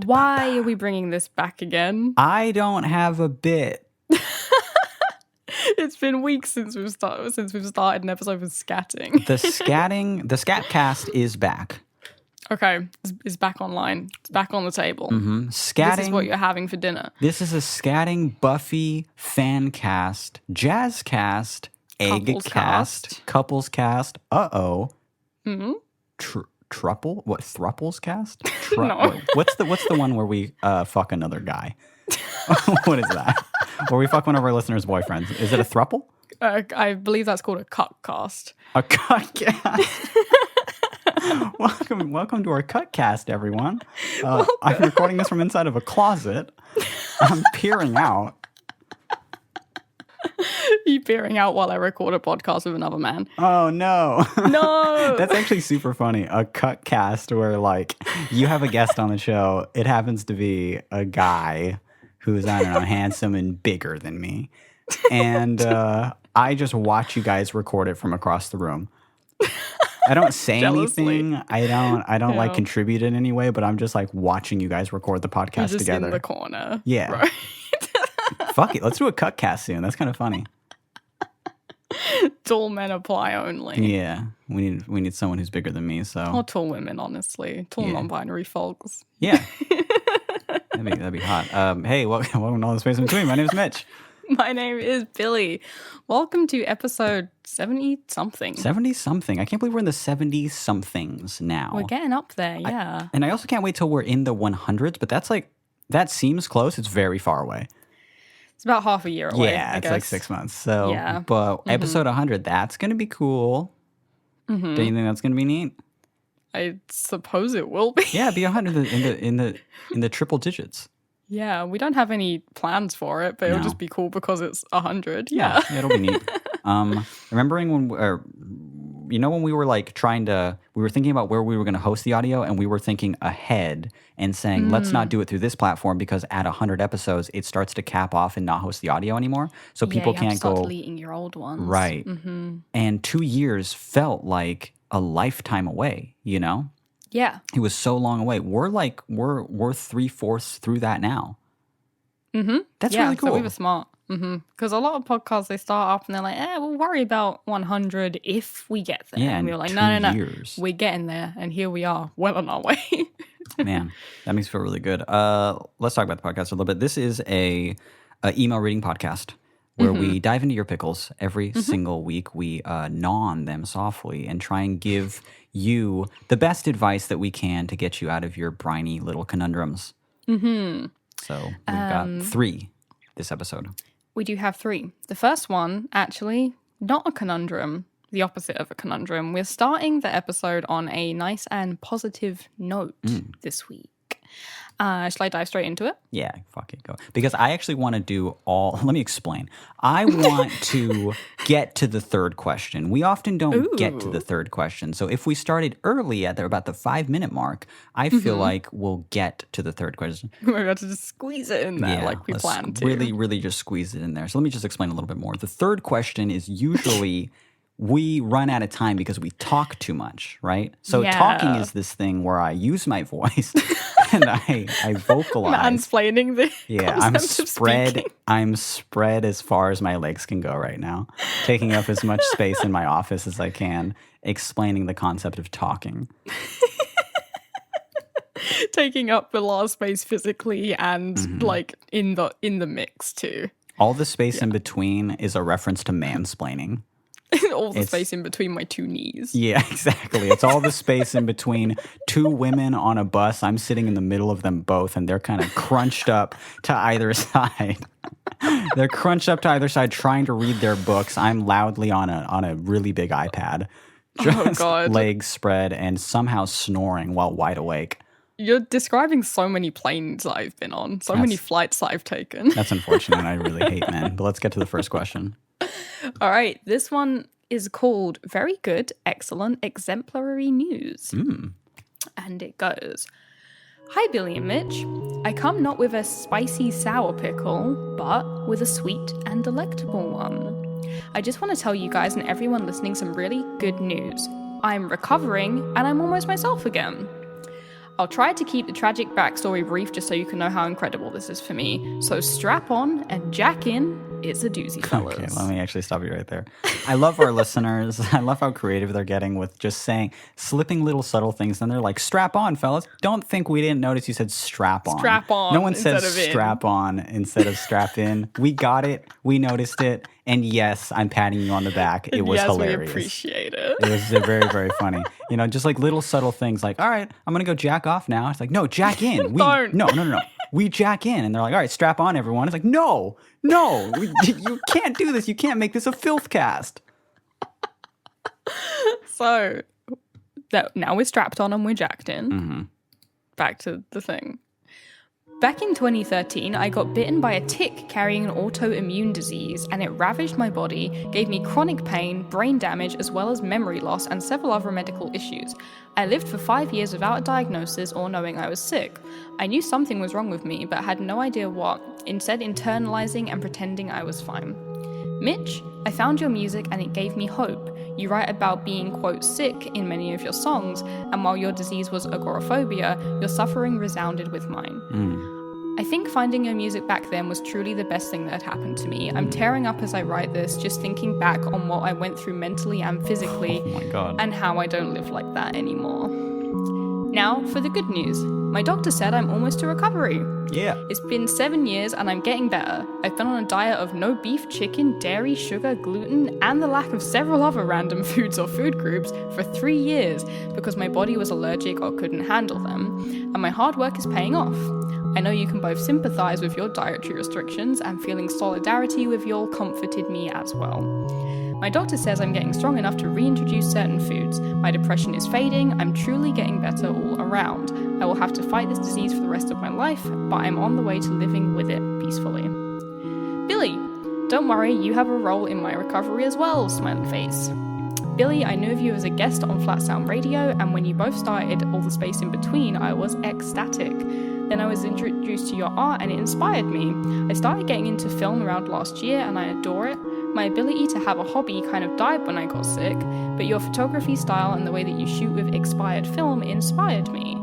Why are we bringing this back again? I don't have a bit. It's been weeks since we've started an episode with scatting. The Scatcast is back. Okay, it's back online. It's back on the table. Mm-hmm. Scatting. This is what you're having for dinner. This is a scatting Buffy fan cast, jazz cast, egg cast, couples cast. Mm-hmm. Truple? What? Thruples cast? No. What's the one where we fuck another guy? What is that? Where we fuck one of our listeners' boyfriends? Is it a thruple? I believe that's called a cut cast. A cut cast. Welcome to our cut cast, everyone. I'm recording this from inside of a closet. I'm peering out. You peering out while I record a podcast with another man. Oh, no. No. That's actually super funny. A cut cast where, like, you have a guest on the show. It happens to be a guy who's, I don't know, handsome and bigger than me. And I just watch you guys record it from across the room. I don't say anything. I don't like contribute in any way, but I'm just like watching you guys record the podcast You're just together. in the corner. Yeah. Right. Fuck it. Let's do a cut cast soon. That's kind of funny. Tall men apply only. Yeah. We need someone who's bigger than me. So. Or tall women, honestly. Tall non-binary folks. Yeah. That'd be hot. Hey, welcome to All the Space in Between. My name's Mitch. My name is Billy. Welcome to episode 70-something. 70-something. I can't believe we're in the 70-somethings now. We're getting up there, yeah. And I also can't wait till we're in the 100s, but that seems close. It's very far away. It's about half a year away, Yeah, I it's guess. like 6 months. So, Yeah. But episode 100, that's going to be cool. Mm-hmm. Do you think that's going to be neat? I suppose it will be. Yeah, be 100 in the triple digits. Yeah, we don't have any plans for it, but it'll just be cool because it's 100. Yeah. It'll be neat. Remembering when we were like we were thinking about where we were going to host the audio, and we were thinking ahead and saying, let's not do it through this platform because at 100 episodes, it starts to cap off and not host the audio anymore. So people you have can't to start go deleting your old ones. right. Mm-hmm. And 2 years felt like a lifetime away, you know? Yeah. It was so long away. We're 3/4 through that now. Mm-hmm. That's really cool. So we were smart. Because a lot of podcasts, they start off and they're like, we'll worry about 100 if we get there. Yeah, and we were like, 2 no. years. We're getting there. And here we are, well on our way. Man, that makes me feel really good. Let's talk about the podcast a little bit. This is a email reading podcast where we dive into your pickles every single week. We gnaw on them softly and try and give you the best advice that we can to get you out of your briny little conundrums. Mm-hmm. So we've got 3 this episode. We do have 3. The first one, actually, not a conundrum, the opposite of a conundrum. We're starting the episode on a nice and positive note this week. Shall I dive straight into it? Yeah, fuck it, go. Because I actually want to do let me explain. I want to get to the third question. We often don't get to the third question. So if we started early at about the 5-minute mark, I feel like we'll get to the third question. We're about to just squeeze it in there like we planned to. Really, really just squeeze it in there. So let me just explain a little bit more. The third question is usually we run out of time because we talk too much, right? So talking is this thing where I use my voice and I vocalize. Mansplaining the I'm spread as far as my legs can go right now, taking up as much space in my office as I can, explaining the concept of talking. Taking up the last space physically and like in the mix too. All the space in between is a reference to mansplaining. All the space in between my 2 knees. Yeah, exactly. It's all the space in between 2 women on a bus. I'm sitting in the middle of them both, and they're kind of crunched up to either side. They're crunched up to either side trying to read their books. I'm loudly on a really big iPad. Just legs spread and somehow snoring while wide awake. You're describing so many planes that I've been on, many flights that I've taken. That's unfortunate. I really hate men. But let's get to the first question. All right. This one is called Very Good, Excellent, Exemplary News. And it goes, Hi, Billy and Mitch. I come not with a spicy sour pickle, but with a sweet and delectable one. I just want to tell you guys and everyone listening some really good news. I'm recovering, and I'm almost myself again. I'll try to keep the tragic backstory brief just so you can know how incredible this is for me. So strap on and jack in. It's a doozy, fellas. Okay, let me actually stop you right there. I love our listeners. I love how creative they're getting with just slipping little subtle things. And they're like, strap on, fellas. Don't think we didn't notice you said strap on. Strap on. No one says strap on instead of strap in. We got it. We noticed it. And yes, I'm patting you on the back. It was hilarious. We appreciate it. It was very, very funny. You know, just like little subtle things like, all right, I'm going to go jack off now. It's like, no, jack in. Don't. No. We jack in. And they're like, all right, strap on, everyone. It's like, no, you can't do this. You can't make this a filth cast. So now we're strapped on and we're jacked in. Mm-hmm. Back to the thing. Back in 2013, I got bitten by a tick carrying an autoimmune disease, and it ravaged my body, gave me chronic pain, brain damage, as well as memory loss and several other medical issues. I lived for 5 years without a diagnosis or knowing I was sick. I knew something was wrong with me, but had no idea what, instead internalizing and pretending I was fine. Mitch, I found your music and it gave me hope. You write about being, quote, sick in many of your songs, and while your disease was agoraphobia, your suffering resounded with mine. I think finding your music back then was truly the best thing that had happened to me. I'm tearing up as I write this, just thinking back on what I went through mentally and physically, Oh my God. and how I don't live like that anymore. Now, for the good news. My doctor said I'm almost to recovery. Yeah. It's been 7 years and I'm getting better. I've been on a diet of no beef, chicken, dairy, sugar, gluten, and the lack of several other random foods or food groups for 3 years because my body was allergic or couldn't handle them. And my hard work is paying off. I know you can both sympathize with your dietary restrictions, and feeling solidarity with y'all comforted me as well. My doctor says I'm getting strong enough to reintroduce certain foods. My depression is fading. I'm truly getting better all around. I will have to fight this disease for the rest of my life, but I'm on the way to living with it peacefully. Billy, don't worry, you have a role in my recovery as well, smiley face. Billy, I knew of you as a guest on Flat Sound Radio, and when you both started All the Space in Between, I was ecstatic. Then I was introduced to your art and it inspired me. I started getting into film around last year and I adore it. My ability to have a hobby kind of died when I got sick, but your photography style and the way that you shoot with expired film inspired me.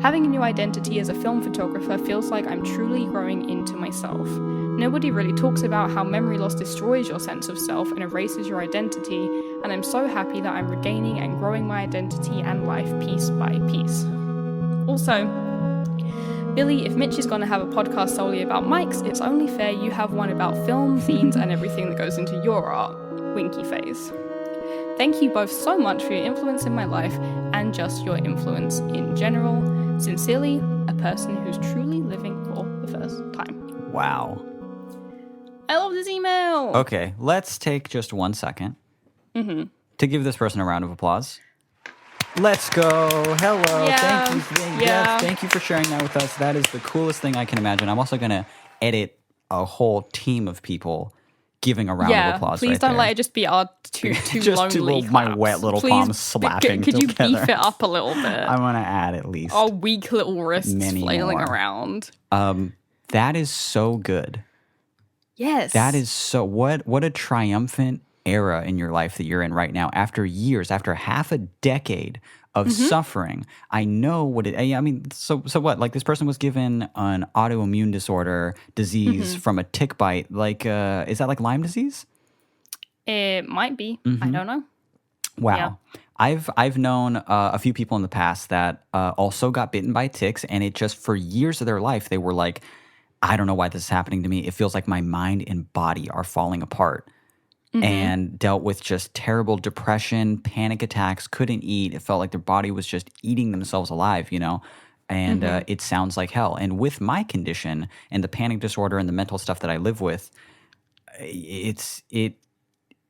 Having a new identity as a film photographer feels like I'm truly growing into myself. Nobody really talks about how memory loss destroys your sense of self and erases your identity, and I'm so happy that I'm regaining and growing my identity and life piece by piece. Also, Billy, if Mitch is going to have a podcast solely about mics, it's only fair you have one about film, scenes, and everything that goes into your art. Winky face. Thank you both so much for your influence in my life and just your influence in general. Sincerely, a person who's truly living for the first time. Wow. I love this email. Okay, let's take just 1 second to give this person a round of applause. Let's go. Hello. Yeah. Thank you. Yes, thank you for sharing that with us. That is the coolest thing I can imagine. I'm also going to edit a whole team of people giving a round of applause. Please right don't there. let it just be our two Just lonely two little, claps. my wet little Please, palms slapping Could you together. beef it up a little bit? I'm going to add at least. Our weak little wrists Many flailing more. around. That is so good. Yes. That is so, what a triumphant era in your life that you're in right now. After years, after half a decade of suffering, I know what it, I mean, so what? Like this person was given an autoimmune disease from a tick bite. Like, is that like Lyme disease? It might be. I don't know. Wow. Yeah. I've known a few people in the past that also got bitten by ticks, and it just for years of their life they were like, I don't know why this is happening to me. It feels like my mind and body are falling apart. And dealt with just terrible depression, panic attacks, couldn't eat. It felt like their body was just eating themselves alive, you know? And it sounds like hell. And with my condition and the panic disorder and the mental stuff that I live with, it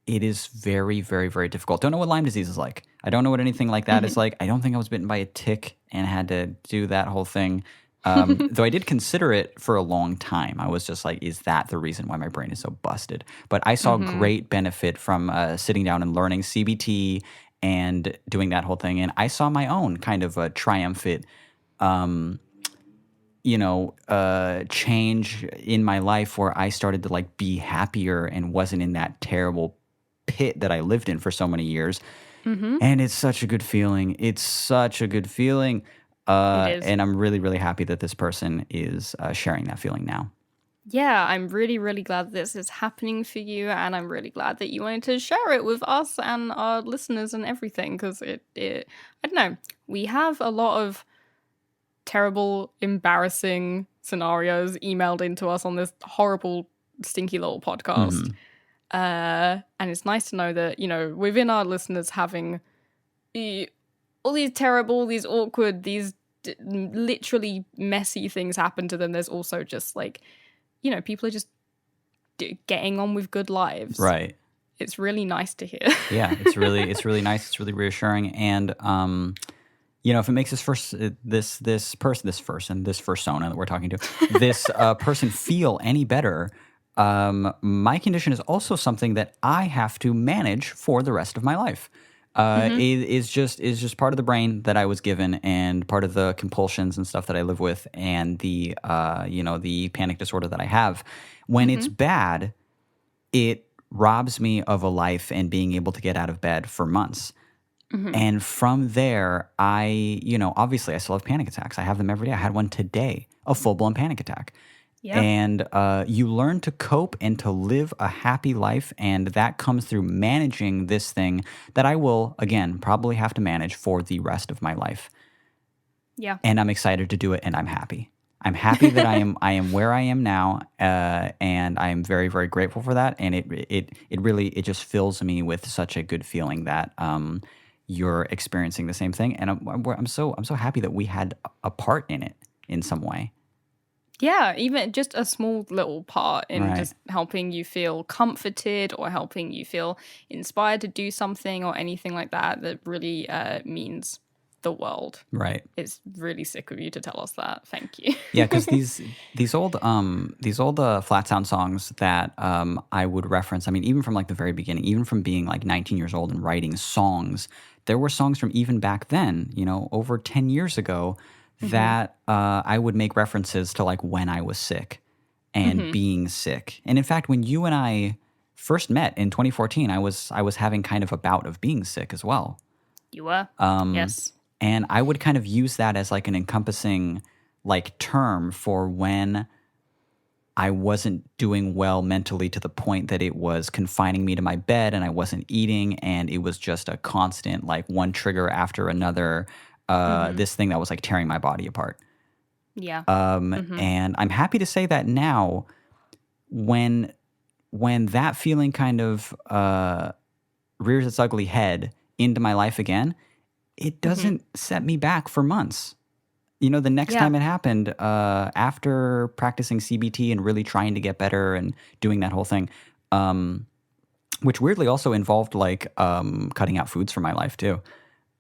is very, very, very difficult. Don't know what Lyme disease is like. I don't know what anything like that is like. I don't think I was bitten by a tick and had to do that whole thing. Though I did consider it for a long time. I was just like, is that the reason why my brain is so busted? But I saw great benefit from sitting down and learning CBT and doing that whole thing. And I saw my own kind of a triumphant, change in my life where I started to like be happier and wasn't in that terrible pit that I lived in for so many years. And it's such a good feeling. It's such a good feeling. It is. And I'm really, really happy that this person is sharing that feeling now. Yeah, I'm really, really glad this is happening for you, and I'm really glad that you wanted to share it with us and our listeners and everything, because I don't know, we have a lot of terrible, embarrassing scenarios emailed into us on this horrible, stinky little podcast. And it's nice to know that, within our listeners having all these terrible, these awkward, these literally messy things happen to them, there's also just like, people are just getting on with good lives. Right. It's really nice to hear. Yeah, it's really nice. It's really reassuring. And, if it makes this persona that we're talking to, this person feel any better, my condition is also something that I have to manage for the rest of my life. It is just part of the brain that I was given, and part of the compulsions and stuff that I live with, and the the panic disorder that I have. When it's bad, it robs me of a life and being able to get out of bed for months. And from there, obviously I still have panic attacks. I have them every day. I had one today, a full-blown panic attack. Yeah. And you learn to cope and to live a happy life, and that comes through managing this thing that I will, again, probably have to manage for the rest of my life. Yeah. And I'm excited to do it, and I'm happy. I'm happy that I am where I am now, and I am very, very grateful for that. And it really just fills me with such a good feeling that you're experiencing the same thing, and I'm so happy that we had a part in it in some way. Yeah, even just a small little part in Right. just helping you feel comforted or helping you feel inspired to do something or anything like that really means the world. Right. It's really sick of you to tell us that. Thank you. Yeah, because these old flat sound songs that I would reference. I mean, even from like the very beginning, even from being like 19 years old and writing songs, there were songs from even back then, over 10 years ago, that I would make references to like when I was sick and being sick. And in fact, when you and I first met in 2014, I was having kind of a bout of being sick as well. You were? Yes. And I would kind of use that as like an encompassing like term for when I wasn't doing well mentally to the point that it was confining me to my bed and I wasn't eating, and it was just a constant like one trigger after another, this thing that was like tearing my body apart. Yeah. And I'm happy to say that now, when that feeling kind of rears its ugly head into my life again, it doesn't set me back for months. The next time it happened, after practicing CBT and really trying to get better and doing that whole thing, which weirdly also involved like cutting out foods from my life too.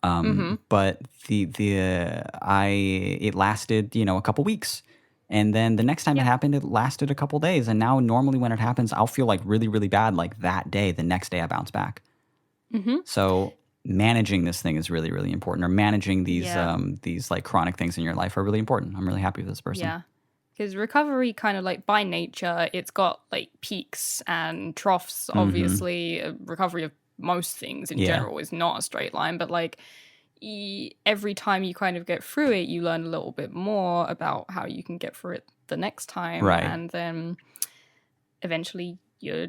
But it lasted, a couple weeks. And then the next time it happened, it lasted a couple days. And now normally when it happens, I'll feel like really, really bad like that day. The next day I bounce back. So managing this thing is really, really important, or managing these like chronic things in your life are really important. I'm really happy with this person. Yeah. Because recovery kind of like by nature, it's got like peaks and troughs, obviously. Recovery of most things in general is not a straight line, but like every time you kind of get through it, you learn a little bit more about how you can get through it the next time. Right. And then eventually you're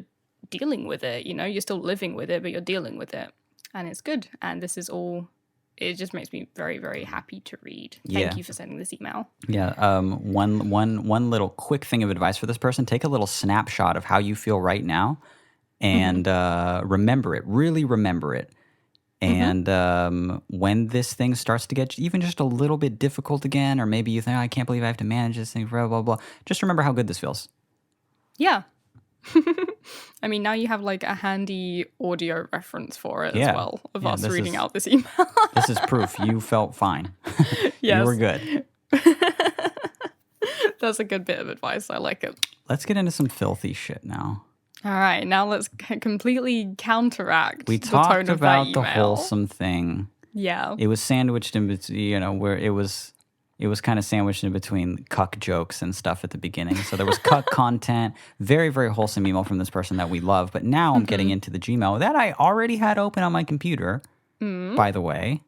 dealing with it, you're still living with it, but you're dealing with it. And it's good. And this is all, it just makes me very, very happy to read. Thank you for sending this email. Yeah. One little quick thing of advice for this person: take a little snapshot of how you feel right now, and remember it. Really remember it. And when this thing starts to get even just a little bit difficult again, or maybe you think, I can't believe I have to manage this thing, blah blah blah, just remember how good this feels. Yeah. I mean, now you have like a handy audio reference for it as well of us reading out this email. This is proof you felt fine. Yes. You were good. That's a good bit of advice. I like it. Let's get into some filthy shit now. All right, now let's completely counteract We the talked tone of about that the email. wholesome thing. Yeah. It was sandwiched in between, where it was kind of sandwiched in between cuck jokes and stuff at the beginning. So there was cuck content, very, very wholesome email from this person that we love. But now I'm getting into the Gmail that I already had open on my computer. by the way.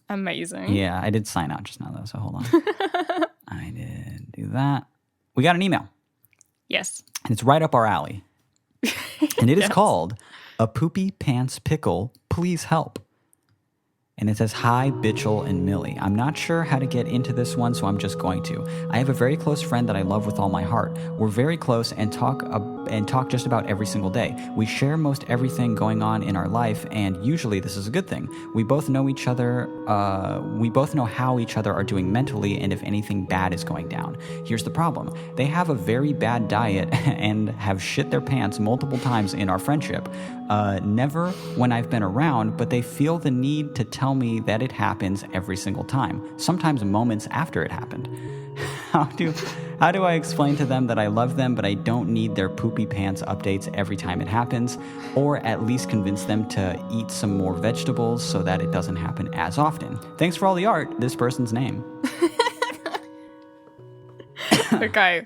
Amazing. Yeah, I did sign out just now, though, so hold on. I did do that. We got an email. Yes. And it's right up our alley. And it is called A Poopy Pants Pickle, Please Help. And it says, "Hi, Bitchel and Millie. I'm not sure how to get into this one, so I'm just going to. I have a very close friend that I love with all my heart. We're very close and talk just about every single day. We share most everything going on in our life, and usually this is a good thing. We both know each other. We both know how each other are doing mentally, and if anything bad is going down. Here's the problem: they have a very bad diet and have shit their pants multiple times in our friendship. Never when I've been around, but they feel the need to tell me that it happens every single time, sometimes moments after it happened. How do I explain to them that I love them, but I don't need their poopy pants updates every time it happens, or at least convince them to eat some more vegetables so that it doesn't happen as often? Thanks for all the art. This person's name." Okay.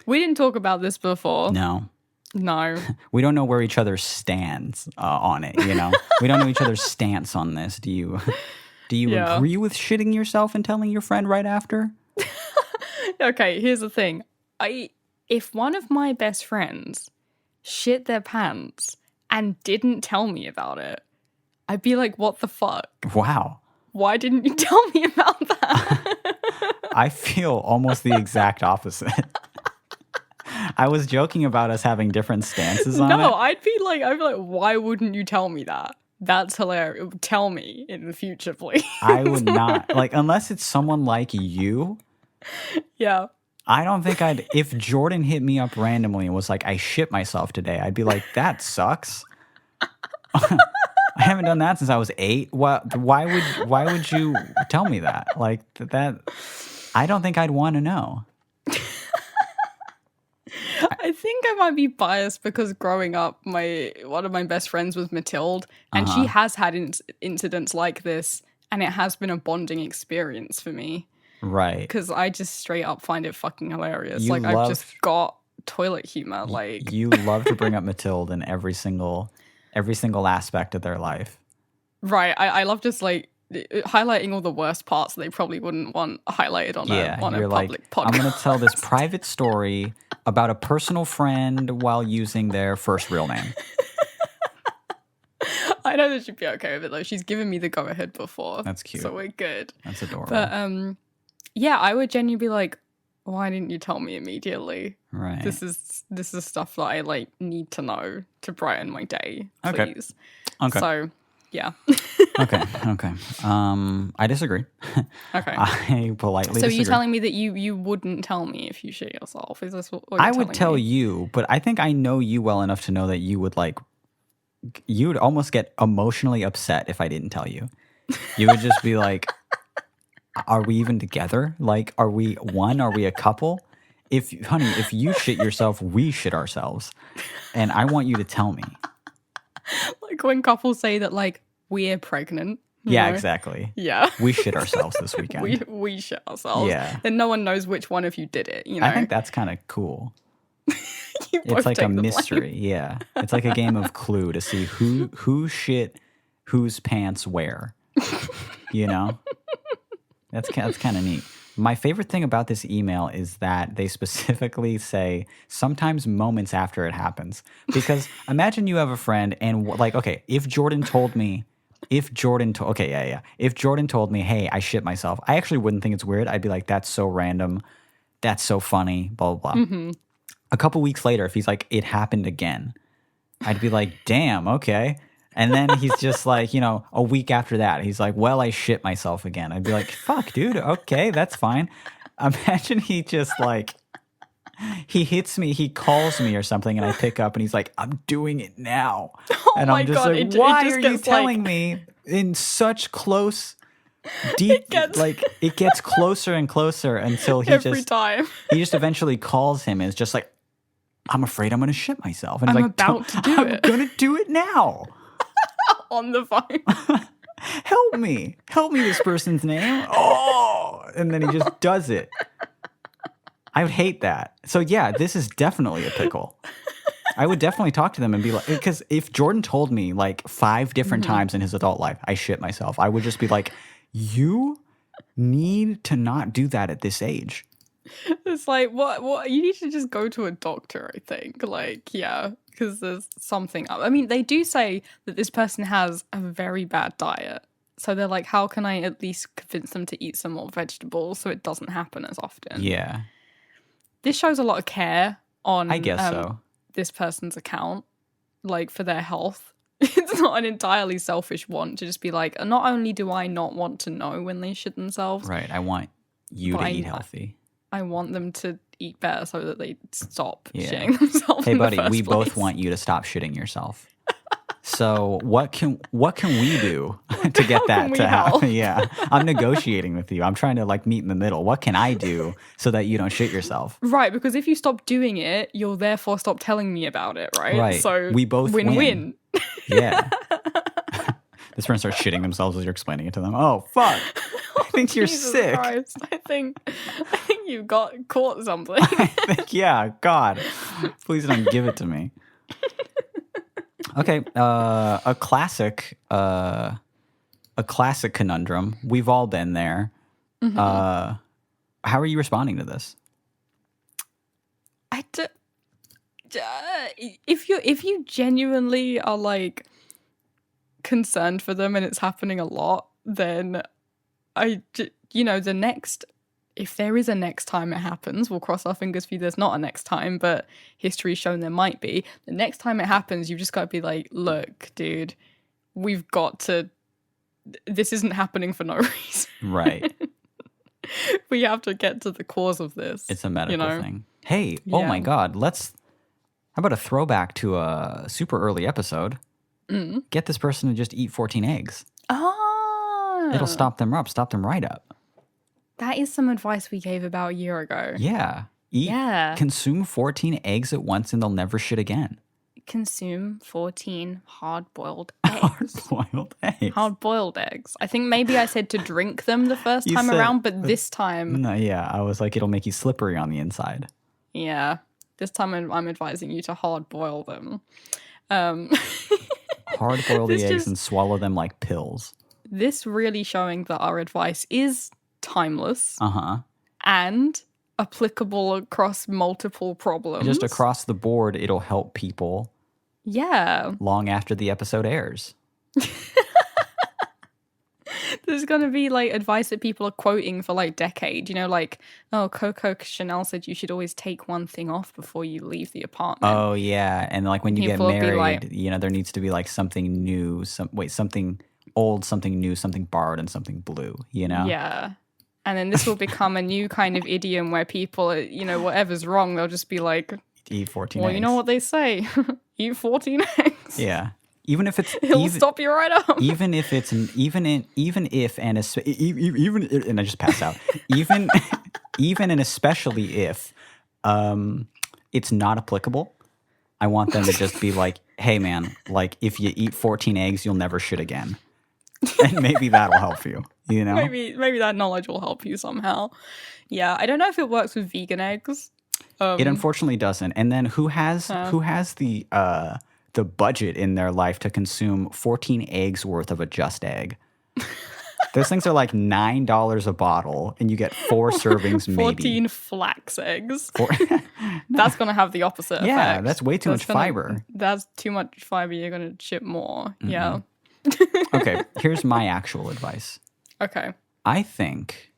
We didn't talk about this before. No. We don't know where each other stands on it, you know? We don't know each other's stance on this. Do you agree with shitting yourself and telling your friend right after? Okay, here's the thing. If one of my best friends shit their pants and didn't tell me about it, I'd be like, what the fuck? Wow. Why didn't you tell me about that? I feel almost the exact opposite. I was joking about us having different stances on it. No, I'd be like, why wouldn't you tell me that? That's hilarious. Tell me in the future, please. I would not. Like, unless it's someone like you. Yeah. I don't think if Jordan hit me up randomly and was like, "I shit myself today," I'd be like, "That sucks." I haven't done that since I was 8. Why would you tell me that? Like that, I don't think I'd want to know. I think I might be biased because growing up, one of my best friends was Mathilde, and she has had incidents like this, and it has been a bonding experience for me. Right. Because I just straight up find it fucking hilarious. I've just got toilet humor. Like, you love to bring up Mathilde in every single aspect of their life. Right. I love just highlighting all the worst parts that they probably wouldn't want highlighted on a public podcast. I'm going to tell this private story about a personal friend while using their first real name. I know that she'd be okay with it though. She's given me the go ahead before. That's cute. So we're good. That's adorable. But yeah, I would genuinely be like, why didn't you tell me immediately? Right. This is stuff that I need to know to brighten my day, please. Okay. So yeah. Okay. I disagree. Okay. I politely disagree. So you're telling me that you wouldn't tell me if you shit yourself? Is this what you're I would tell me? you, but I think I know you well enough to know that you would you'd almost get emotionally upset if I didn't tell you. You would just be like, "Are we even together? Like, are we one? Are we a couple? If you shit yourself, we shit ourselves. And I want you to tell me." Like when couples say that we're pregnant. Yeah, know? Exactly. Yeah. We shit ourselves this weekend. we shit ourselves. Yeah. Then no one knows which one of you did it, you know? I think that's kind of cool. It's like a mystery. Yeah. It's like a game of Clue to see who shit whose pants where. You know? That's kind of neat. My favorite thing about this email is that they specifically say sometimes moments after it happens. Because imagine you have a friend and okay, if Jordan told me, if Jordan told me, "Hey, I shit myself," I actually wouldn't think it's weird. I'd be like, "That's so random. That's so funny, blah, blah, blah." Mm-hmm. A couple weeks later, if he's like, "It happened again," I'd be like, "Damn, okay." And then he's just like, a week after that, he's like, "Well, I shit myself again." I'd be like, "Fuck, dude. Okay, that's fine." Imagine he just he hits me, he calls me or something, and I pick up and he's like, "I'm doing it now." Oh and my I'm just God, like, it "Why just are you gets telling me in such close, deep, it gets closer and closer until he every time. He just eventually calls him and it's just like, "I'm afraid I'm going to shit myself." And I'm he's like, about to do it. I'm going to do it now. On the phone. Help me, this person's name. Oh, and then he just does it. I would hate that. So yeah, this is definitely a pickle. I would definitely talk to them and be like, because if Jordan told me like 5 different times in his adult life, I shit myself, I would just be like, you need to not do that at this age. It's like, what? You need to just go to a doctor, I think. Like, yeah, because there's something up. I mean, they do say that this person has a very bad diet. So they're like, how can I at least convince them to eat some more vegetables so it doesn't happen as often? Yeah. This shows a lot of care on I guess so. this person's account, like for their health. It's not an entirely selfish want to just be like, not only do I not want to know when they shit themselves, Right. I want you to eat healthy. I want them to eat better so that they stop Yeah. shitting themselves. Hey, in the buddy, first we place. both want you to stop shitting yourself. So what can we do to get How that can we to happen? help? Yeah, I'm negotiating with you. I'm trying to like meet in the middle. What can I do so that you don't shit yourself? Right, because if you stop doing it, you'll therefore stop telling me about it, right? Right. So We both win-win. Yeah. This person starts shitting themselves as you're explaining it to them. Oh fuck! I think you're Jesus sick. Christ. I think you got caught something. I think, yeah. God, please don't give it to me. Okay, a classic conundrum. We've all been there. How are you responding to this? If you genuinely are like concerned for them and it's happening a lot, then the next, if there is a next time it happens, we'll cross our fingers for you there's not a next time, but history's shown there might be. The next time it happens, you've just got to be like, look, dude, we've got to, this isn't happening for no reason. Right. We have to get to the cause of this. It's a medical thing. Hey, oh my God, how about a throwback to a super early episode? Get this person to just eat 14 eggs. Ah. It'll stop them right up. That is some advice we gave about a year ago. Yeah. Consume 14 eggs at once and they'll never shit again. Consume 14 hard-boiled eggs. Hard-boiled eggs. Hard-boiled eggs. I think maybe I said to drink them the first You time said- around, but this time, No, yeah, I was like, it'll make you slippery on the inside. yeah, this time I'm advising you to hard-boil them. Hard-boil the This eggs just- and swallow them like pills. This really showing that our advice is timeless Uh-huh. and applicable across multiple problems. Just across the board, it'll help people Yeah. long after the episode airs. There's going to be like advice that people are quoting for like decades. You know, like, oh, Coco Chanel said you should always take one thing off before you leave the apartment. Oh, yeah. And like when you People will get be married, like- there needs to be like something new, something old, something new, something borrowed, and something blue, Yeah. And then this will become a new kind of idiom where people, whatever's wrong, they'll just be like, Eat 14 well, eggs. you know what they say? Eat 14 eggs. Yeah. Even if it's It'll stop you right up. even if and I just pass out. Even and especially if it's not applicable, I want them to just be like, hey man, like if you eat 14 eggs, you'll never shit again. And maybe that'll help you, Maybe that knowledge will help you somehow. Yeah, I don't know if it works with vegan eggs. It unfortunately doesn't. And then who has the budget in their life to consume 14 eggs worth of a Just Egg? Those things are like $9 a bottle, and you get 4 servings, maybe. 14 flax eggs. That's going to have the opposite effect. Yeah, that's way too much fiber. That's too much fiber. You're going to ship more. Mm-hmm. Yeah. Okay, here's my actual advice. Okay. I think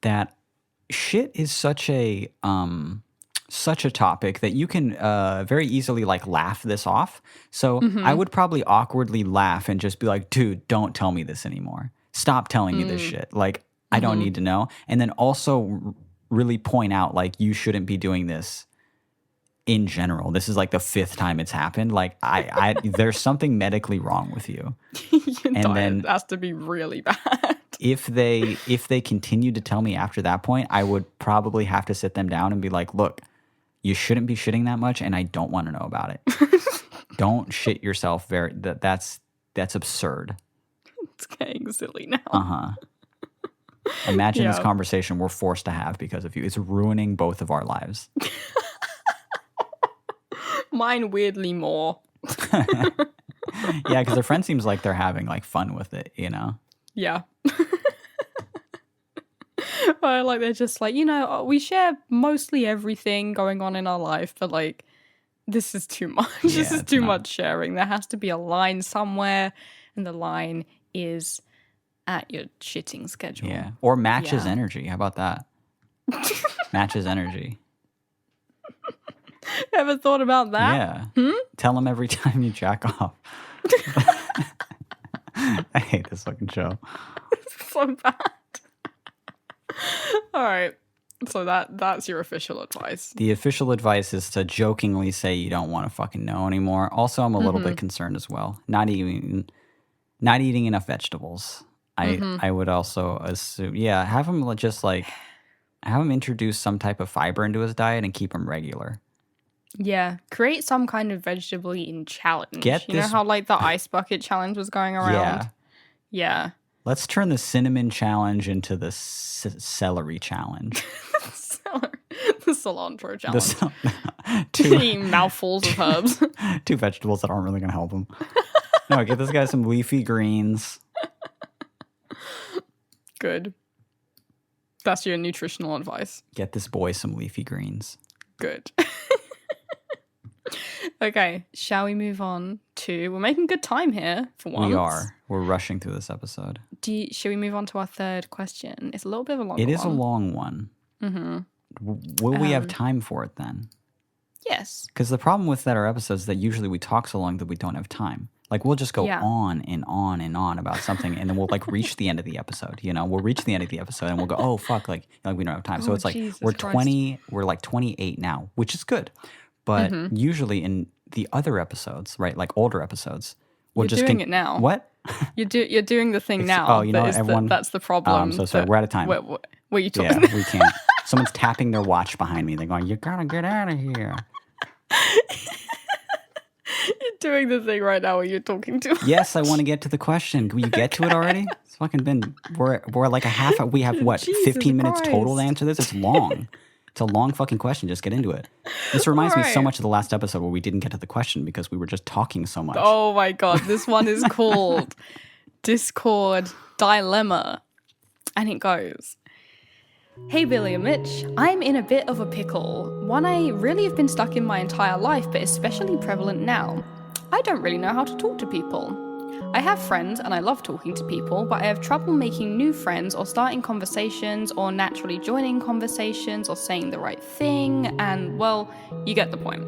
that shit is such a topic that you can very easily like laugh this off. So I would probably awkwardly laugh and just be like, dude, don't tell me this anymore. Stop telling me this shit. Like, I don't need to know. And then also really point out like you shouldn't be doing this in general. This is like the 5th time it's happened. Like I there's something medically wrong with you. And then- it has to be really bad. If they continue to tell me after that point, I would probably have to sit them down and be like, look, you shouldn't be shitting that much, and I don't want to know about it. Don't shit yourself. That's absurd. It's getting silly now. Uh-huh. Imagine this Yeah. conversation we're forced to have because of you. It's ruining both of our lives. mine weirdly more. Yeah, because their friend seems like they're having like fun with it, you know? Yeah. Well, like they're just like, we share mostly everything going on in our life, but like this is too much. Yeah, This is it's too not. much sharing. There has to be a line somewhere, and the line is at your shitting schedule. Yeah. Or matches Yeah. energy. How about that? Matches energy. Ever thought about that? Yeah. Tell them every time you jack off. I hate this fucking show. So bad. All right. So that's your official advice. The official advice is to jokingly say you don't want to fucking know anymore. Also, I'm a little bit concerned as well. Not eating enough vegetables. I would also assume, have him just like have him introduce some type of fiber into his diet and keep him regular. Yeah, create some kind of vegetable eating challenge. Get you know this- how like the ice bucket challenge was going around? Yeah. Yeah. Let's turn the cinnamon challenge into the celery challenge. The cilantro challenge. Two Eating mouthfuls of herbs. two vegetables that aren't really going to help him. No, get this guy some leafy greens. Good. That's your nutritional advice. Get this boy some leafy greens. Good. Okay, shall we move on to... We're making good time here, for once. We are. We're rushing through this episode. Shall we move on to our third question? It's a little bit of a longer It one. is a long one. Mm-hmm. Will we have time for it then? Yes. Because the problem with that our episodes is that usually we talk so long that we don't have time. Like we'll just go on and on and on about something, and then we'll like reach the end of the episode. You know, we'll reach the end of the episode, and we'll go, oh fuck, like we don't have time. So Oh, it's like Jesus we're Christ. 20, we're like 28 now, which is good. But usually in the other episodes, right, like older episodes, we'll You're just doing it now. What? You're doing the thing now. oh, you know that what, is everyone- that's the problem. I'm so sorry. that- We're out of time. What you Yeah, talking? we can't. Someone's tapping their watch behind me. They're going, "You gotta get out of here." You're doing the thing right now where you're talking to. Yes, I want to get to the question. Can you get to it already? It's fucking been. We're like a half. We have what? Jesus 15 minutes total to Christ. answer this. It's long. It's a long fucking question. Just get into it. This reminds me so Alright. much of the last episode where we didn't get to the question because we were just talking so much. Oh my god, this one is called Discord Dilemma. And it goes, Hey Billy and Mitch, I'm in a bit of a pickle. One I really have been stuck in my entire life, but especially prevalent now. I don't really know how to talk to people. I have friends and I love talking to people, but I have trouble making new friends or starting conversations or naturally joining conversations or saying the right thing, and well, you get the point.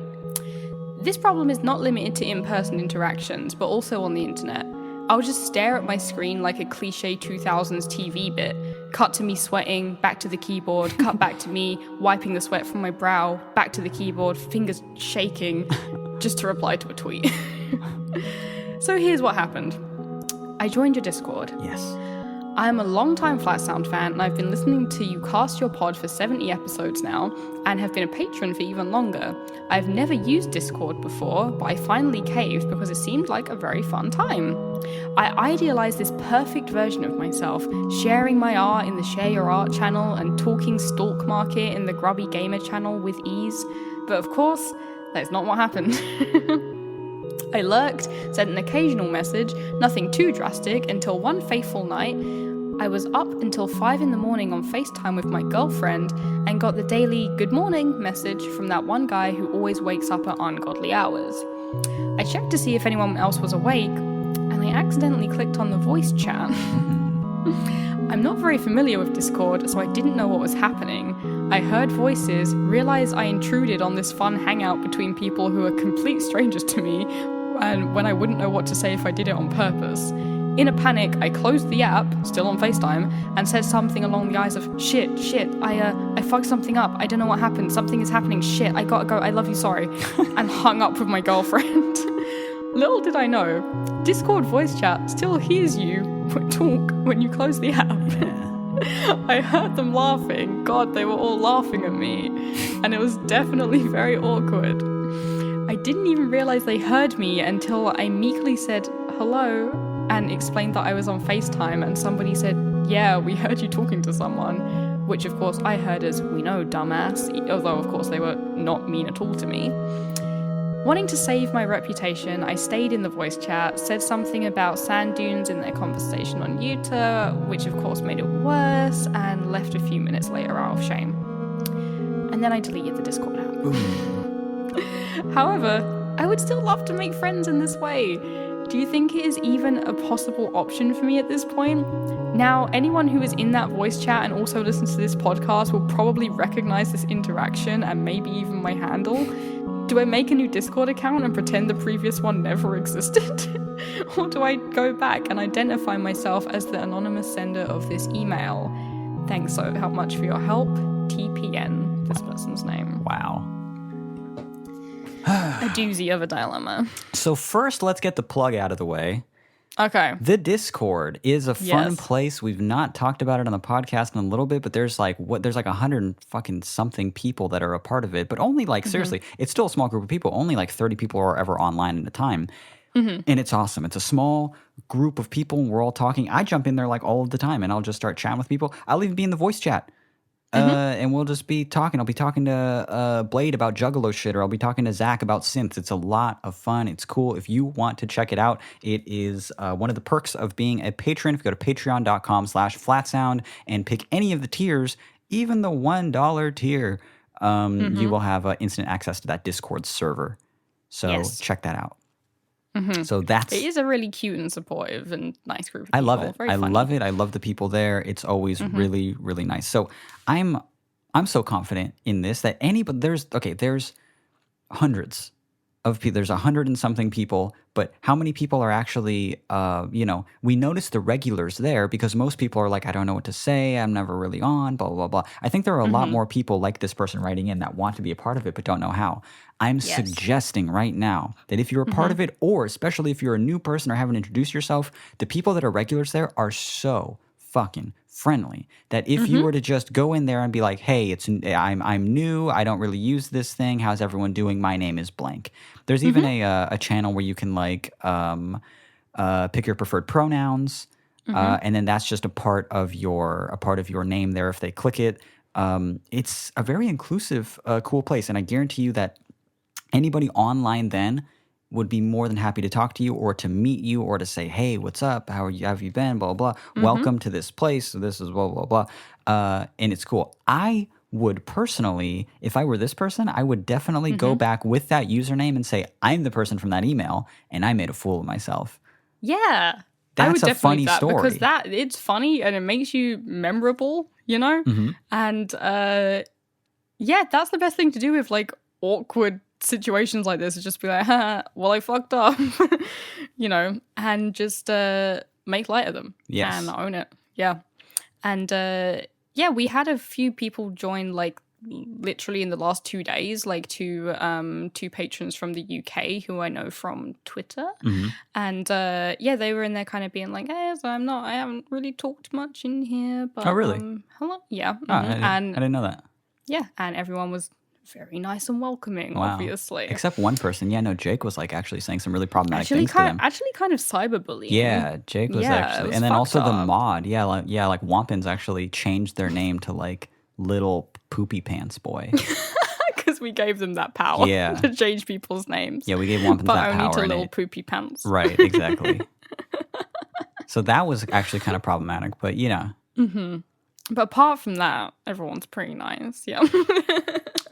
This problem is not limited to in-person interactions, but also on the internet. I'll just stare at my screen like a cliche 2000s TV bit. Cut to me sweating, back to the keyboard, cut back to me, wiping the sweat from my brow, back to the keyboard, fingers shaking, just to reply to a tweet. So here's what happened. I joined your Discord. Yes. I am a long-time Flat Sound fan, and I've been listening to you cast your pod for 70 episodes now, and have been a patron for even longer. I've never used Discord before, but I finally caved because it seemed like a very fun time. I idealized this perfect version of myself, sharing my art in the Share Your Art channel and talking Stalk Market in the Grubby Gamer channel with ease. But of course, that's not what happened. I lurked, sent an occasional message, nothing too drastic, until one fateful night, I was up until 5 in the morning on FaceTime with my girlfriend and got the daily good morning message from that one guy who always wakes up at ungodly hours. I checked to see if anyone else was awake, and I accidentally clicked on the voice chat. I'm not very familiar with Discord, so I didn't know what was happening. I heard voices, realized I intruded on this fun hangout between people who are complete strangers to me, and when I wouldn't know what to say if I did it on purpose. In a panic, I closed the app, still on FaceTime, and said something along the lines of, shit, I fucked something up, I don't know what happened, something is happening, shit, I gotta go, I love you, sorry, and hung up with my girlfriend. Little did I know, Discord voice chat still hears you talk when you close the app. I heard them laughing. God, they were all laughing at me. And it was definitely very awkward. I didn't even realize they heard me until I meekly said hello and explained that I was on FaceTime, and somebody said, yeah, we heard you talking to someone, which of course I heard as, we know, dumbass, although of course they were not mean at all to me. Wanting to save my reputation, I stayed in the voice chat, said something about sand dunes in their conversation on Utah, which of course made it worse, and left a few minutes later out of shame. And then I deleted the Discord app. However, I would still love to make friends in this way. Do you think it is even a possible option for me at this point? Now, anyone who is in that voice chat and also listens to this podcast will probably recognize this interaction and maybe even my handle. Do I make a new Discord account and pretend the previous one never existed? Or do I go back and identify myself as the anonymous sender of this email? Thanks so much for your help. TPN, this person's name. Wow. A doozy of a dilemma. So first, let's get the plug out of the way. Okay. The Discord is a fun place. We've not talked about it on the podcast in a little bit, but there's like 100 and fucking something people that are a part of it. But only like seriously, it's still a small group of people. Only like 30 people are ever online at a time. And it's awesome. It's a small group of people and we're all talking. I jump in there like all of the time and I'll just start chatting with people. I'll even be in the voice chat. And we'll just be talking. I'll be talking to Blade about Juggalo shit, or I'll be talking to Zach about synths. It's a lot of fun. It's cool. If you want to check it out, it is one of the perks of being a patron. If you go to patreon.com/flatsound and pick any of the tiers, even the $1 tier, you will have instant access to that Discord server. So check that out. So it is a really cute and supportive and nice group of people. I love it. Very I funny. love it. I love the people there. It's always really, really nice. So I'm so confident in this that there's hundreds of people. There's 100 and something people, but how many people are actually, we notice the regulars there because most people are like, I don't know what to say. I'm never really on, blah, blah, blah. I think there are a lot more people like this person writing in that want to be a part of it, but don't know how. I'm suggesting right now that if you're a part of it, or especially if you're a new person or haven't introduced yourself, the people that are regulars there are so fucking friendly that if you were to just go in there and be like, hey, I'm new, I don't really use this thing, how's everyone doing, my name is blank. There's even a channel where you can like pick your preferred pronouns, and then that's just a part of your name there if they click it. It's a very inclusive, cool place, and I guarantee you that anybody online then would be more than happy to talk to you or to meet you or to say, hey, what's up? How have you been? Blah, blah, blah. Welcome to this place. This is blah, blah, blah. And it's cool. I would personally, if I were this person, I would definitely go back with that username and say, I'm the person from that email and I made a fool of myself. Yeah. That's a funny story. Because it's funny and it makes you memorable, you know? And that's the best thing to do with like awkward situations like this, is just be like, well, I fucked up, and just make light of them and own it. Yeah. And we had a few people join like literally in the last 2 days, like two patrons from the UK who I know from Twitter. And they were in there kind of being like, hey, so I haven't really talked much in here, but really? Hello. Yeah. I didn't know that. Yeah, and everyone was very nice and welcoming, obviously. Except one person. Yeah, no, Jake was like actually saying some really problematic things to them. Actually kind of cyberbullying. Yeah, Jake was actually. And then also the mod. Yeah, like Wampins actually changed their name to like Little Poopy Pants Boy. Because we gave them that power to change people's names. Yeah, we gave Wampins that power. But only to Little Poopy Pants. Right, exactly. So that was actually kind of problematic, but But apart from that, everyone's pretty nice. Yeah.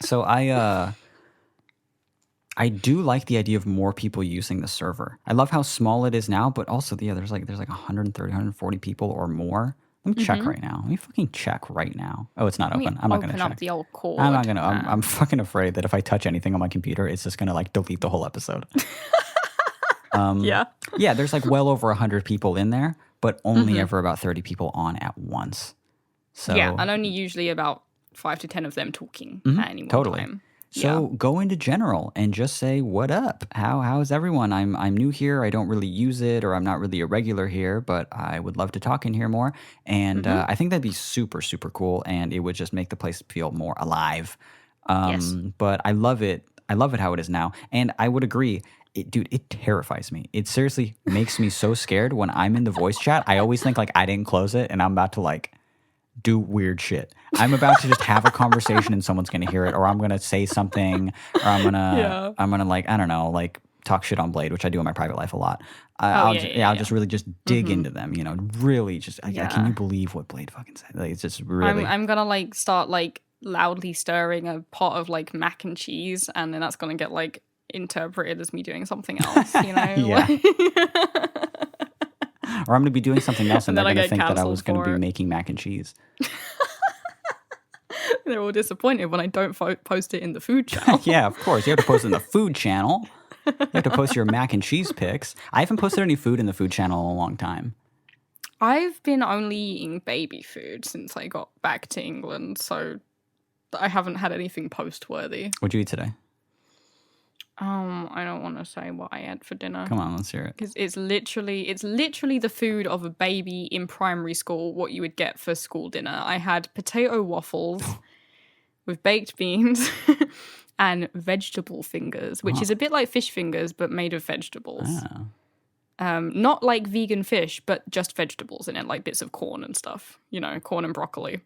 So I do like the idea of more people using the server. I love how small it is now, but also there's like 130, 140 people or more. Let me check right now. Let me fucking check right now. Oh, it's not open. I'm not gonna check. Open up the old cord. I'm not gonna. I'm fucking afraid that if I touch anything on my computer, it's just gonna like delete the whole episode. Yeah. There's like well over 100 people in there, but only ever about 30 people on at once. So and only usually about 5 to 10 of them talking at any one time. So go into general and just say, what up? How's everyone? I'm new here. I don't really use it, or I'm not really a regular here, but I would love to talk in here more. And I think that'd be super, super cool. And it would just make the place feel more alive. But I love it. I love it how it is now. And I would agree. It terrifies me. It seriously makes me so scared when I'm in the voice chat. I always think like I didn't close it and I'm about to like do weird shit. I'm about to just have a conversation and someone's going to hear it, or I'm going to say something, or I'm going to like, I don't know, like talk shit on Blade, which I do in my private life a lot. I'll just really just dig into them, you know, really just, can you believe what Blade fucking said? Like, it's just really. I'm going to like start like loudly stirring a pot of like mac and cheese, and then that's going to get like interpreted as me doing something else, you know? Yeah. Or I'm going to be doing something else and they're going to think that I was going to be making mac and cheese. They're all disappointed when I don't post it in the food channel. Yeah, of course. You have to post it in the food channel. You have to post your mac and cheese pics. I haven't posted any food in the food channel in a long time. I've been only eating baby food since I got back to England, so I haven't had anything post-worthy. What'd you eat today? I don't want to say what I had for dinner. Come on, let's hear it. Because it's literally the food of a baby in primary school, what you would get for school dinner. I had potato waffles with baked beans and vegetable fingers, which is a bit like fish fingers, but made of vegetables. Oh. Not like vegan fish, but just vegetables in it, like bits of corn and stuff, you know, corn and broccoli.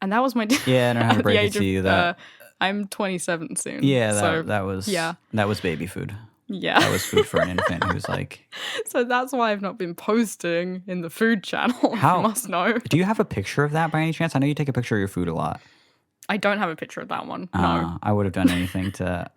And that was my dinner. Yeah, I don't know how to break it to you that. I'm 27 soon. Yeah, so, that was baby food. Yeah. That was food for an infant who's like. So that's why I've not been posting in the food channel. How? You must know. Do you have a picture of that by any chance? I know you take a picture of your food a lot. I don't have a picture of that one. No. I would have done anything to.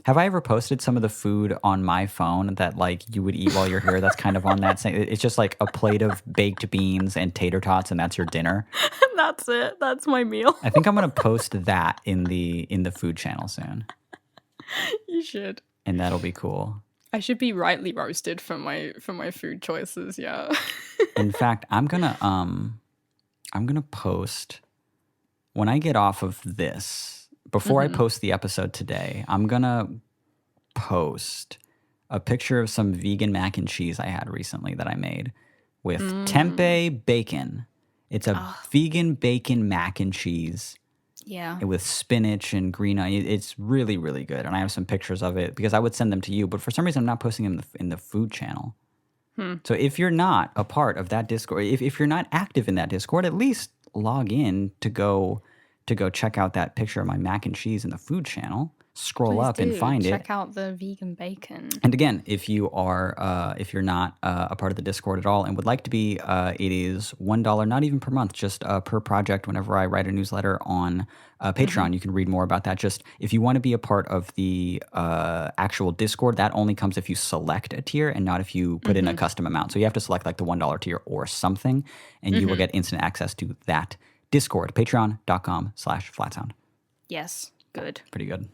Have I ever posted some of the food on my phone that like you would eat while you're here? That's kind of on that same. It's just like a plate of baked beans and tater tots, and that's your dinner. That's it. That's my meal. I think I'm gonna post that in the food channel soon. You should. And that'll be cool. I should be rightly roasted for my food choices. Yeah. In fact, I'm gonna post when I get off of this. Before I post the episode today, I'm going to post a picture of some vegan mac and cheese I had recently that I made with tempeh bacon. It's a vegan bacon mac and cheese. Yeah. With spinach and green onion. It's really, really good. And I have some pictures of it because I would send them to you. But for some reason, I'm not posting them in the food channel. So if you're not a part of that Discord, if you're not active in that Discord, at least log in to go check out that picture of my mac and cheese in the food channel. Scroll up and find it. Check out the vegan bacon. And again, if you are, if you're not a part of the Discord at all and would like to be, it is $1, not even per month, just per project. Whenever I write a newsletter on Patreon, you can read more about that. Just if you want to be a part of the actual Discord, that only comes if you select a tier and not if you put in a custom amount. So you have to select like the $1 tier or something, and you will get instant access to that Discord, patreon.com/flatsound. Yes, good. Pretty good.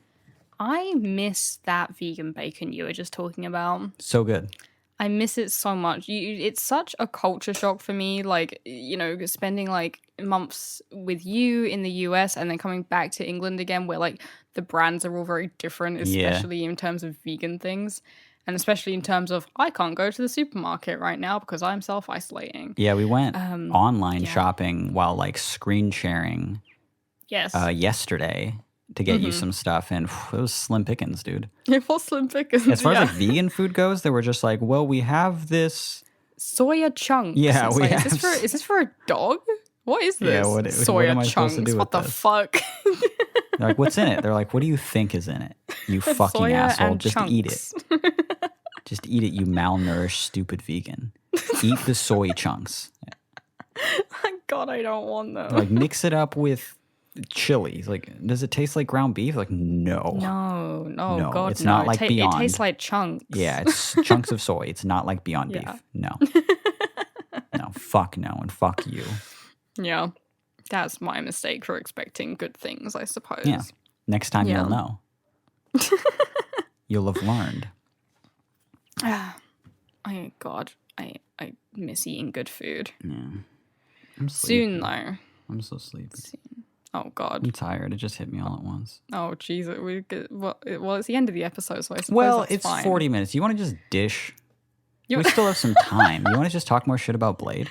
I miss that vegan bacon you were just talking about. So good. I miss it so much. It's such a culture shock for me, like, you know, spending like months with you in the US and then coming back to England again where like the brands are all very different, especially in terms of vegan things. And especially in terms of, I can't go to the supermarket right now because I'm self-isolating. Yeah, we went online shopping while like screen sharing yesterday to get you some stuff. And it was slim pickings, dude. It was slim pickings, as far as like vegan food goes, they were just like, well, we have this. Soya chunks. Yeah, we have. Is this for a dog? What is this? Yeah, soya what chunks. What the fuck? They're like, what's in it? They're like, what do you think is in it? You fucking soya asshole. And just chunks. Eat it. Just eat it, you malnourished, stupid vegan. Eat the soy chunks. God, I don't want them. Like, mix it up with chili. Like, does it taste like ground beef? Like, no. No, God, it's not like Beyond. It tastes like chunks. Yeah, it's chunks of soy. It's not like Beyond Beef. No. No, fuck no, and fuck you. Yeah. That's my mistake for expecting good things, I suppose. Yeah. Next time you'll know. You'll have learned. I miss eating good food. Yeah. I'm sleepy. Soon, though. I'm so sleepy. Soon. Oh, God. I'm tired. It just hit me all at once. Oh, jeez. Well, it's the end of the episode, so I suppose well, that's it's fine. 40 minutes. You want to just dish? We still have some time. You want to just talk more shit about Blade?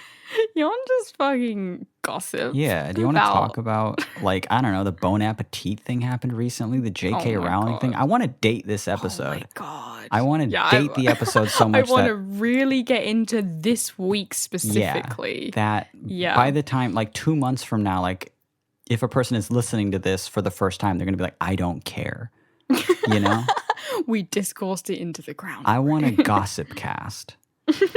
You want to just fucking gossip? Yeah. Do you want to talk about, like, I don't know, the Bon Appetit thing happened recently, the J.K. Rowling thing? I want to date this episode. Oh, my God. I want to date the episode so much I want to really get into this week specifically. By the time, like 2 months from now, like if a person is listening to this for the first time, they're going to be like, I don't care. You know? We discoursed it into the ground. I want a gossip cast.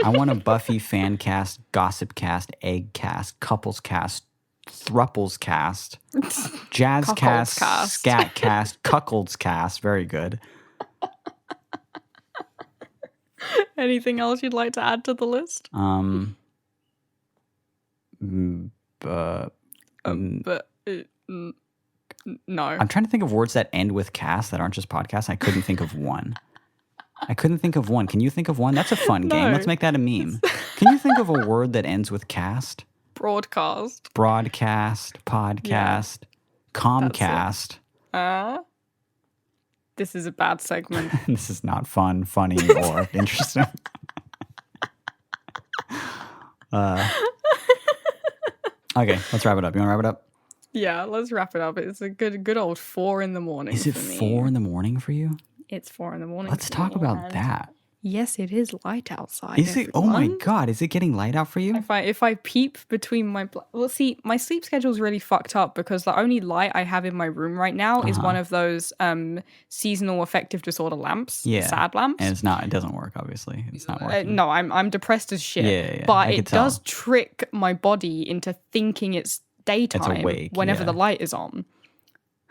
I want a Buffy fan cast, gossip cast, egg cast, couples cast, thruples cast, jazz cast, scat cast, cuckolds cast. Very good. Anything else you'd like to add to the list? No. I'm trying to think of words that end with cast that aren't just podcasts. I couldn't think of one. Can you think of one? That's a fun game. Let's make that a meme. Can you think of a word that ends with cast? Broadcast. Broadcast, podcast, Comcast. This is a bad segment. This is not fun, funny, or interesting. Okay, let's wrap it up. You want to wrap it up? Yeah, let's wrap it up. It's a good old 4 a.m. Is it 4 a.m. for you? It's 4 a.m. Let's talk about that. Yes, it is light outside. Is it? Oh my God! Is it getting light out for you? If I peep between my see, my sleep schedule's really fucked up because the only light I have in my room right now is one of those seasonal affective disorder lamps, sad lamps, and it's not. It doesn't work. Obviously, it's not working. No, I'm depressed as shit. Yeah. But it does trick my body into thinking it's daytime awake, whenever the light is on.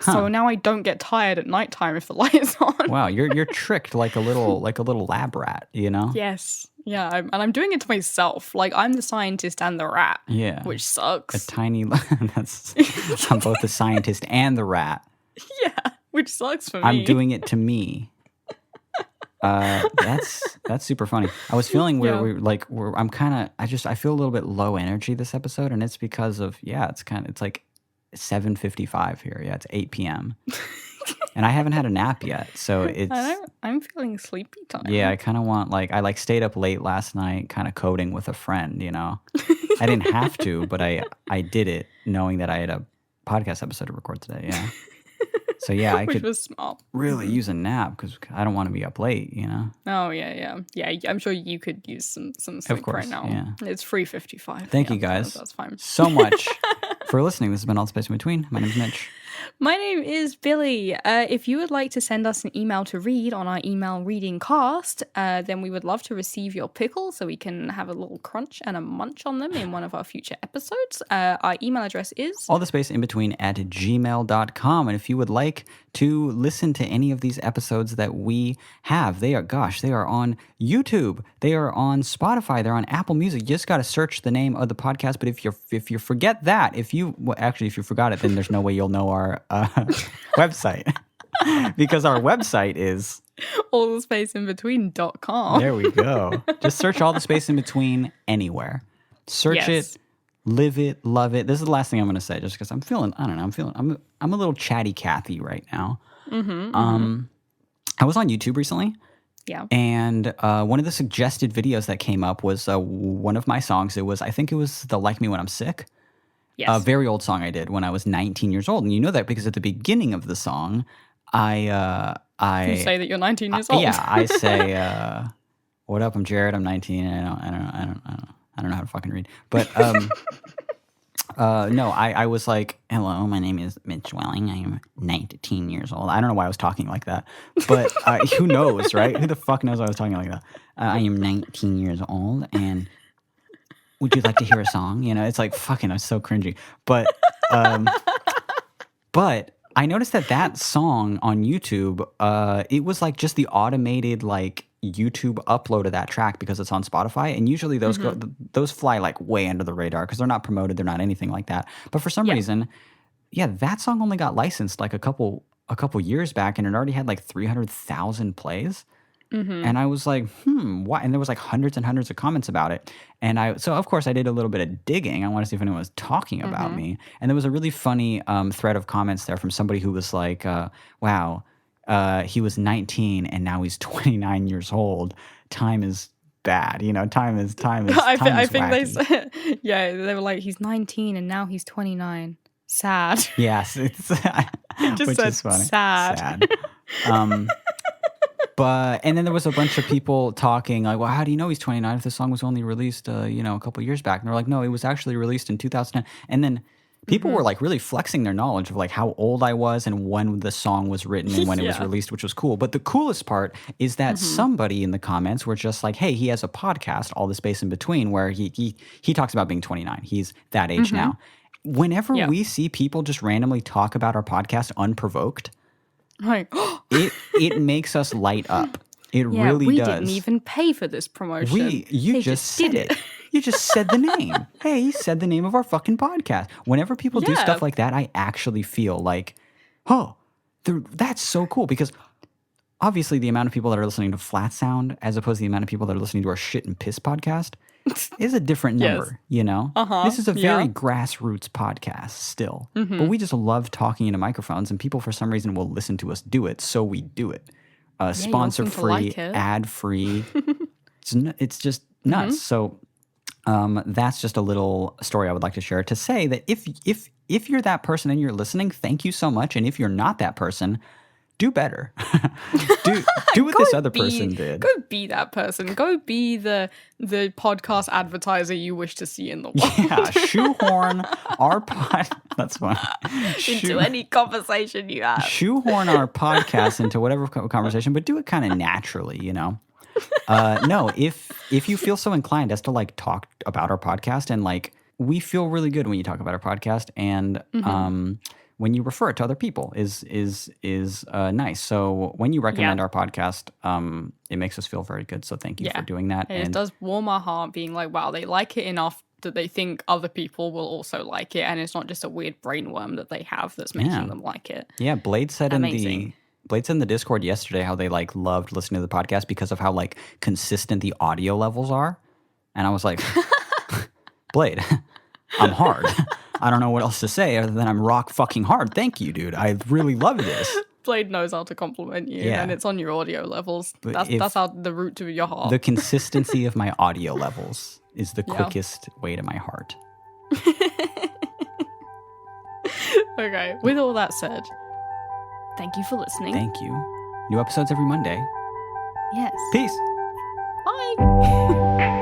So now I don't get tired at nighttime if the light is on. Wow, you're tricked like a little lab rat, you know? Yes. Yeah, and I'm doing it to myself. Like I'm the scientist and the rat. Yeah. Which sucks. A tiny that's I'm both the scientist and the rat. Yeah, which sucks for me. I'm doing it to me. That's super funny. I was feeling I feel a little bit low energy this episode, and it's because of it's like 7:55 here. Yeah, it's 8 p.m. and I haven't had a nap yet, so it's. I'm feeling sleepy time. Yeah, I kind of want I stayed up late last night, kind of coding with a friend. You know, I didn't have to, but I did it knowing that I had a podcast episode to record today. Yeah. So yeah, I could was smart. Really use a nap because I don't want to be up late, you know. Oh yeah. I'm sure you could use some sleep right now. Yeah. It's 3:55. Thank you guys. That's fine. So much for listening. This has been All the Space in Between. My name's Mitch. My name is Billy. If you would like to send us an email to read on our email reading cast, then we would love to receive your pickle so we can have a little crunch and a munch on them in one of our future episodes. Our email address is allthespaceinbetween@gmail.com. And if you would like to listen to any of these episodes that we have, they are on YouTube, they are on Spotify, they're on Apple Music. You just got to search the name of the podcast. But if you forget that, if you forgot it, then there's no way you'll know our website because our website is allthespaceinbetween.com. There we go. Just search All the Space in Between anywhere. Search it, live it, love it. This is the last thing I'm going to say, just because I'm a little chatty Cathy right now. I was on YouTube recently. Yeah. And one of the suggested videos that came up was one of my songs. I think it was the Like Me When I'm Sick. Yes. A very old song I did when I was 19 years old. And you know that because at the beginning of the song, You say that you're 19 years old. Yeah, I say, what up, I'm Jared, I'm 19, and I don't know how to fucking read. But no, I was like, hello, my name is Mitch Welling. I am 19 years old. I don't know why I was talking like that. But who knows, right? Who the fuck knows I was talking like that? I am 19 years old, and would you like to hear a song? You know, it's like, fucking, it's so cringy. But I noticed that song on YouTube, it was like just the automated like YouTube upload of that track because it's on Spotify, and usually those those fly like way under the radar because they're not promoted, they're not anything like that. But for some reason, that song only got licensed like a couple years back, and it already had like 300,000 plays. And I was like, why? And there was like hundreds and hundreds of comments about it. And so of course I did a little bit of digging. I want to see if anyone was talking about me. And there was a really funny thread of comments there from somebody who was like, wow, he was 19 and now he's 29 years old. Time is bad. You know, time is I think wacky. they said, they were like, he's 19 and now he's 29. Sad. Yes. It's Just which said is funny. sad. And then there was a bunch of people talking like, well, how do you know he's 29 if the song was only released, a couple years back? And they're like, no, it was actually released in 2010. And then people were like really flexing their knowledge of like how old I was and when the song was written and when it was released, which was cool. But the coolest part is that somebody in the comments were just like, hey, he has a podcast, All the Space in Between, where he talks about being 29. He's that age now. Whenever we see people just randomly talk about our podcast unprovoked, Like, it makes us light up. It really we does. didn't even pay for this promotion. You They just said it. You just said the name. Hey, he said the name of our fucking podcast. Whenever people do stuff like that, I actually feel like, oh, that's so cool. Because obviously the amount of people that are listening to Flat Sound as opposed to the amount of people that are listening to our Shit and Piss podcast is a different number, This is a very grassroots podcast still. But we just love talking into microphones, and people for some reason will listen to us do it, so we do it. Sponsor-free, like ad-free. It's just nuts. So that's just a little story I would like to share to say that if you're that person and you're listening, thank you so much. And if you're not that person, do better. do what this other person did. Go be that person. Go be the podcast advertiser you wish to see in the world. Yeah, shoehorn our that's fine. Into any conversation you have. Shoehorn our podcast into whatever conversation, but do it kind of naturally, No, if you feel so inclined as to like talk about our podcast, and like we feel really good when you talk about our podcast, and when you refer it to other people is nice. So when you recommend our podcast, it makes us feel very good. So thank you for doing that. And it does warm our heart being like, wow, they like it enough that they think other people will also like it. And it's not just a weird brainworm that they have that's making them like it. Yeah, Blade said in the Discord yesterday how they like loved listening to the podcast because of how like consistent the audio levels are. And I was like, Blade, I'm hard. I don't know what else to say other than I'm rock fucking hard. Thank you, dude. I really love this. Blade knows how to compliment you, and it's on your audio levels. That's how the root to your heart. The consistency of my audio levels is the quickest way to my heart. Okay, with all that said, thank you for listening. Thank you. New episodes every Monday. Yes. Peace. Bye.